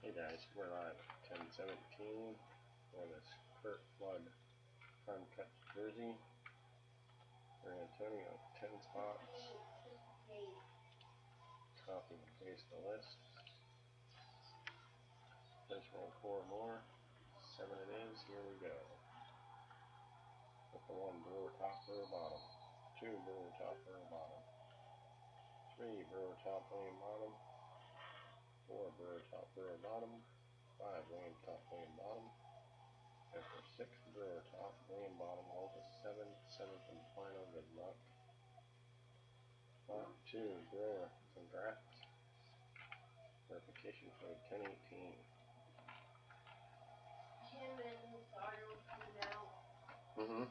Hey guys, we're live at 10:17 for this Curt Prime Cut jersey. San Antonio, 10 spots. Copy and paste the list. Let's roll 4 more. 7 it is. Here we go. With the 1 brewer top, brewer bottom. 2 brewer top, brewer bottom. 3 brewer top, William bottom. 4 brewer top, brewer bottom. 5 William top, William bottom. After 6 brewer top, William bottom, roll to 7, 7th and final, good luck. Lot 2 brewer, congrats. Verification code 1018. 10 minutes and the starter will come out. Mm-hmm.